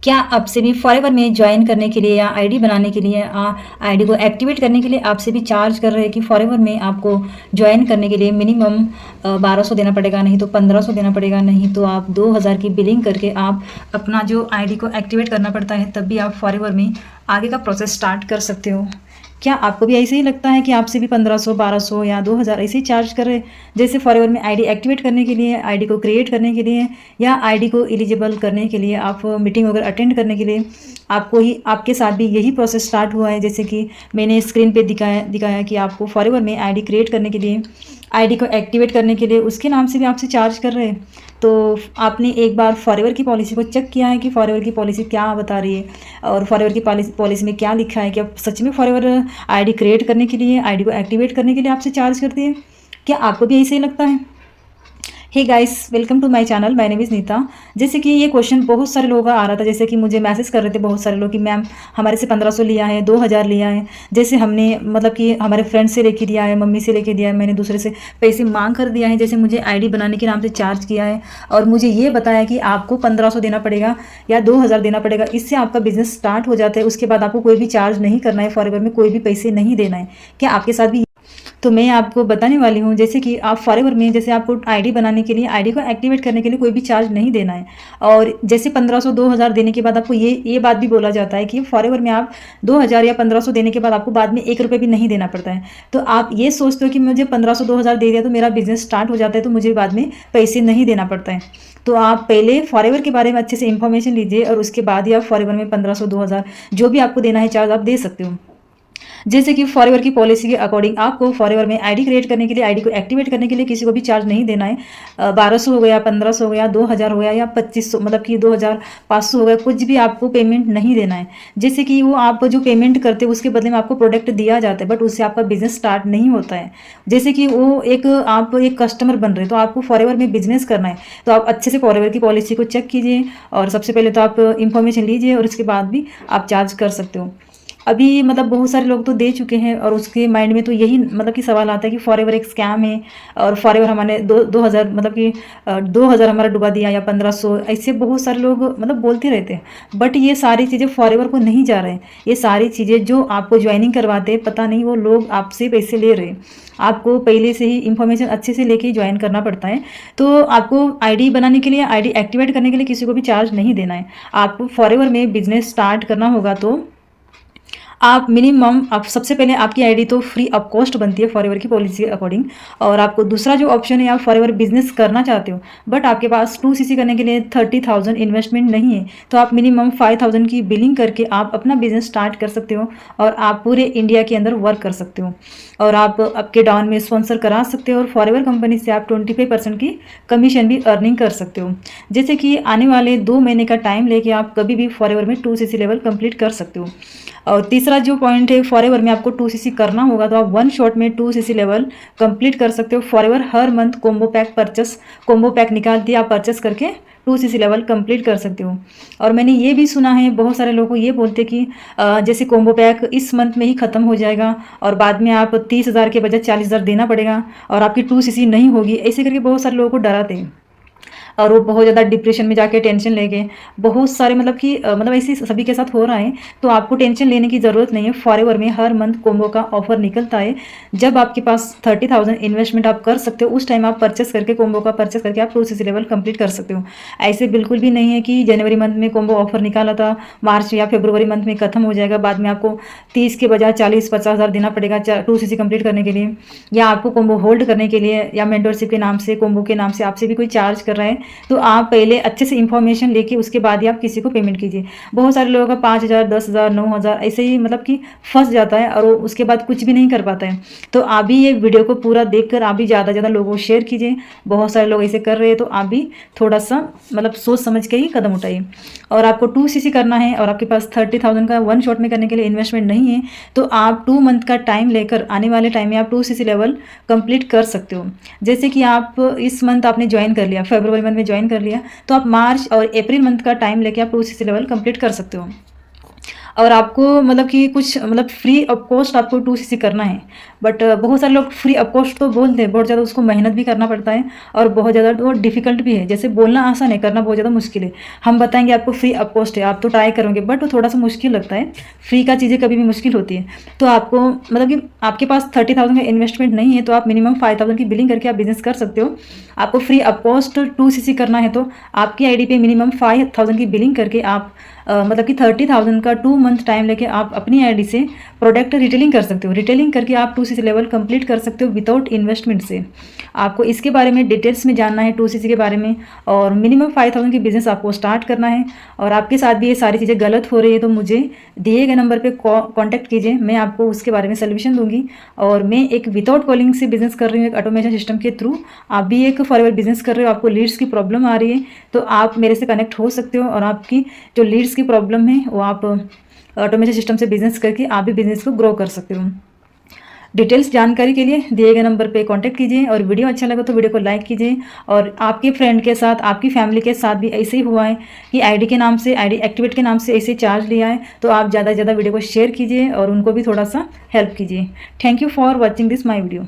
क्या आपसे भी फॉरएवर में ज्वाइन करने के लिए या आईडी बनाने के लिए आईडी को एक्टिवेट करने के लिए आपसे भी चार्ज कर रहे हैं कि फॉरएवर में आपको ज्वाइन करने के लिए मिनिमम 1200 देना पड़ेगा, नहीं तो 1500 देना पड़ेगा, नहीं तो आप 2000 की बिलिंग करके आप अपना जो आईडी को एक्टिवेट करना पड़ता है, तब भी आप फॉरएवर में आगे का प्रोसेस स्टार्ट कर सकते हो। क्या आपको भी ऐसे ही लगता है कि आपसे भी 1500, 1200 या 2000 ऐसे ही चार्ज कर रहे, जैसे फॉरएवर में आईडी एक्टिवेट करने के लिए, आईडी को क्रिएट करने के लिए या आईडी को एलिजिबल करने के लिए, आप मीटिंग वगैरह अटेंड करने के लिए आपको ही आपके साथ भी यही प्रोसेस स्टार्ट हुआ है। जैसे कि मैंने स्क्रीन पे दिखाया कि आपको फॉरएवर में आईडी क्रिएट करने के लिए, आईडी को एक्टिवेट करने के लिए उसके नाम से भी आपसे चार्ज कर रहे हैं। तो आपने एक बार फॉरएवर की पॉलिसी को चेक किया है कि फॉरएवर की पॉलिसी क्या बता रही है और फॉरएवर की पॉलिसी में क्या लिखा है कि आप सच में फॉरएवर आईडी क्रिएट करने के लिए, आईडी को एक्टिवेट करने के लिए आपसे चार्ज करती है। क्या आपको भी ऐसे ही लगता है? Hey guys, welcome to my channel, my name is Neeta. जैसे कि ये क्वेश्चन बहुत सारे लोगों का आ रहा था, जैसे कि मुझे मैसेज कर रहे थे बहुत सारे लोग कि मैम हमारे से 1500 लिया है, 2000 लिया है, जैसे हमने मतलब कि हमारे फ्रेंड से लेके दिया है, मम्मी से लेके दिया है, मैंने दूसरे से पैसे मांग कर दिया है, जैसे मुझे आईडी बनाने के नाम से चार्ज किया है और मुझे ये बताया कि आपको 1500 देना पड़ेगा या 2000 देना पड़ेगा, इससे आपका बिजनेस स्टार्ट हो जाता है। उसके बाद आपको कोई भी चार्ज नहीं करना है, फॉरएवर में कोई भी पैसे नहीं देना है। क्या आपके साथ भी? तो मैं आपको बताने वाली हूँ, जैसे कि आप फॉरएवर में जैसे आपको आईडी बनाने के लिए, आईडी को एक्टिवेट करने के लिए कोई भी चार्ज नहीं देना है। और जैसे 1500, 2000 देने के बाद आपको ये बात भी बोला जाता है कि फॉरएवर में आप 2000 या 1500 देने के बाद आपको बाद में 1 रुपये भी नहीं देना पड़ता है। तो आप ये सोचते हो कि मुझे 1500, 2000 दे दिया तो मेरा बिजनेस स्टार्ट हो जाता है, तो मुझे बाद में पैसे नहीं देना पड़ता है। तो आप पहले फॉरएवर के बारे में अच्छे से इन्फॉर्मेशन लीजिए और उसके बाद ही आप फॉरएवर में 1500, 2000 जो भी आपको देना है चार्ज आप दे सकते हो। जैसे कि फॉरएवर की पॉलिसी के अकॉर्डिंग आपको फॉरएवर में आईडी क्रिएट करने के लिए, आईडी को एक्टिवेट करने के लिए किसी को भी चार्ज नहीं देना है। 1200 हो गया, 1500 हो गया, 2000 हो गया या 2500, मतलब कि 2500 हो गया, कुछ भी आपको पेमेंट नहीं देना है। जैसे कि वो आप जो पेमेंट करते हो उसके बदले में आपको प्रोडक्ट दिया जाता है, बट उससे आपका बिजनेस स्टार्ट नहीं होता है। जैसे कि वो आप एक कस्टमर बन रहे हो, तो आपको फॉरएवर में बिजनेस करना है, तो आप अच्छे से फॉरएवर की पॉलिसी को चेक कीजिए और सबसे पहले तो आप इंफॉर्मेशन लीजिए और उसके बाद भी आप चार्ज कर सकते हो। अभी मतलब बहुत सारे लोग तो दे चुके हैं और उसके माइंड में तो यही मतलब कि सवाल आता है कि फॉरएवर एक स्कैम है और फॉरएवर हमारे 2000 मतलब कि 2000 हमारा डुबा दिया या 1500, ऐसे बहुत सारे लोग मतलब बोलते रहते हैं। बट ये सारी चीज़ें फॉरएवर को नहीं जा रहे हैं। ये सारी चीज़ें जो आपको ज्वाइनिंग करवाते हैं, पता नहीं वो लोग आपसे पैसे ले रहे हैं। आपको पहले से ही इंफॉर्मेशन अच्छे से लेके ज्वाइन करना पड़ता है। तो आपको आईडी बनाने के लिए, आईडी एक्टिवेट करने के लिए किसी को भी चार्ज नहीं देना है। आपको फॉरएवर में बिजनेस स्टार्ट करना होगा तो आप मिनिमम, आप सबसे पहले आपकी आईडी तो फ्री ऑफ कॉस्ट बनती है फॉरएवर की पॉलिसी के अकॉर्डिंग। और आपको दूसरा जो ऑप्शन है, आप फॉरएवर बिजनेस करना चाहते हो बट आपके पास 2cc करने के लिए 30,000 इन्वेस्टमेंट नहीं है, तो आप मिनिमम 5000 की बिलिंग करके आप अपना बिजनेस स्टार्ट कर सकते हो और आप पूरे इंडिया के अंदर वर्क कर सकते हो और आप आपके डाउन में स्पॉन्सर करा सकते हो और फॉरएवर कंपनी से आप 25% की कमीशन भी अर्निंग कर सकते हो। जैसे कि आने वाले 2 महीने का टाइम लेके आप कभी भी फॉरएवर में 2cc लेवल कंप्लीट कर सकते हो। और तीसरा जो पॉइंट है, फॉरएवर में आपको 2cc करना होगा तो आप 1 शॉट में 2cc लेवल कंप्लीट कर सकते हो। फॉरएवर हर मंथ कॉम्बो पैक निकालती है, आप परचेस करके 2cc लेवल कंप्लीट कर सकते हो। और मैंने ये भी सुना है, बहुत सारे लोगों को ये बोलते कि जैसे कॉम्बो पैक इस मंथ में ही ख़त्म हो जाएगा और बाद में आप 30,000 के बजाय 40,000 देना पड़ेगा और आपकी 2cc नहीं होगी, ऐसे करके बहुत सारे लोगों को डराते हैं और वो बहुत ज़्यादा डिप्रेशन में जाके टेंशन ले गए। बहुत सारे मतलब कि मतलब ऐसे सभी के साथ हो रहा है, तो आपको टेंशन लेने की ज़रूरत नहीं है। फॉरएवर में हर मंथ कॉम्बो का ऑफर निकलता है। जब आपके पास 30,000 इन्वेस्टमेंट आप कर सकते हो, उस टाइम आप परचेस करके कॉम्बो का परचेस करके आप 2cc लेवल कंप्लीट कर सकते हो। ऐसे बिल्कुल भी नहीं है कि जनवरी मंथ में कॉम्बो ऑफर निकाला था, मार्च या फरवरी मंथ में ख़त्म हो जाएगा, बाद में आपको 30 के बजाय 40-50,000 देना पड़ेगा 2cc कंप्लीट करने के लिए, या आपको कॉम्बो होल्ड करने के लिए या मेंटरशिप के नाम से, कॉम्बो के नाम से आपसे भी कोई चार्ज कर रहा है। तो आप पहले अच्छे से इन्फॉर्मेशन लेके उसके बाद ही आप किसी को पेमेंट कीजिए। बहुत सारे लोगों का 5,000, 10,000, 9,000 ऐसे ही मतलब कि फंस जाता है और वो उसके बाद कुछ भी नहीं कर पाता है। तो आप भी ये वीडियो को पूरा देखकर आप भी ज़्यादा से ज़्यादा लोगों को शेयर कीजिए। बहुत सारे लोग ऐसे कर रहे हैं, तो आप भी थोड़ा सा मतलब सोच समझ के ही कदम उठाइए। और आपको 2cc करना है और आपके पास 30,000 का 1 शॉट में करने के लिए इन्वेस्टमेंट नहीं है, तो आप 2 मंथ का टाइम लेकर आने वाले टाइम में आप 2cc लेवल कंप्लीट कर सकते हो। जैसे कि आप इस मंथ आपने ज्वाइन कर लिया, फरवरी मंथ में ज्वाइन कर लिया, तो आप मार्च और अप्रैल मंथ का टाइम लेके आप 2cc लेवल कंप्लीट कर सकते हो। और आपको मतलब कि कुछ मतलब फ्री ऑफ कॉस्ट आपको 2cc करना है। बट बहुत सारे लोग फ्री ऑफ कॉस्ट तो बोलते हैं, बहुत ज़्यादा उसको मेहनत भी करना पड़ता है और बहुत ज़्यादा वो डिफिकल्ट भी है। जैसे बोलना आसान है, करना बहुत ज़्यादा मुश्किल है। हम बताएंगे आपको फ्री ऑफ कॉस्ट है, आप तो ट्राई करोगे, बट वो थोड़ा सा मुश्किल लगता है। फ्री का चीज़ें कभी भी मुश्किल होती है। तो आपको मतलब कि आपके पास 30,000 का इन्वेस्टमेंट नहीं है तो आप मिनिमम 5,000 की बिलिंग करके आप बिजनेस कर सकते हो। आपको फ्री ऑफ कॉस्ट 2cc करना है तो आपकी आईडी पे मिनिमम 5,000 की बिलिंग करके आप मतलब कि 30,000 का 2 मंथ टाइम लेके आप अपनी आईडी से प्रोडक्ट रिटेलिंग कर सकते हो। रिटेलिंग करके आप 2cc लेवल कंप्लीट कर सकते हो विदाउट इन्वेस्टमेंट से। आपको इसके बारे में डिटेल्स में जानना है 2cc के बारे में, और मिनिमम 5,000 की बिजनेस आपको स्टार्ट करना है। और आपके साथ भी ये सारी चीज़ें गलत हो रही है तो मुझे दिए गए नंबर पे कॉन्टैक्ट कीजिए, मैं आपको उसके बारे में सोल्यूशन दूंगी। और मैं एक विदाउट कॉलिंग से बिजनेस कर रही हूँ, एक ऑटोमेशन सिस्टम के थ्रू। आप भी एक फॉरएवर बिजनेस कर रहे हो, आपको लीड्स की प्रॉब्लम आ रही है तो आप मेरे से कनेक्ट हो सकते हो और आपकी जो लीड्स की प्रॉब्लम है वो आप ऑटोमेशन सिस्टम से बिजनेस करके आप भी बिजनेस को ग्रो कर सकते हो। डिटेल्स जानकारी के लिए दिए गए नंबर पे कांटेक्ट कीजिए, और वीडियो अच्छा लगा तो वीडियो को लाइक कीजिए। और आपके फ्रेंड के साथ, आपकी फैमिली के साथ भी ऐसे ही हुआ है कि आईडी के नाम से, आईडी एक्टिवेट के नाम से ऐसे चार्ज लिया है, तो आप ज़्यादा से ज़्यादा वीडियो को शेयर कीजिए और उनको भी थोड़ा सा हेल्प कीजिए। Thank you for watching this my video.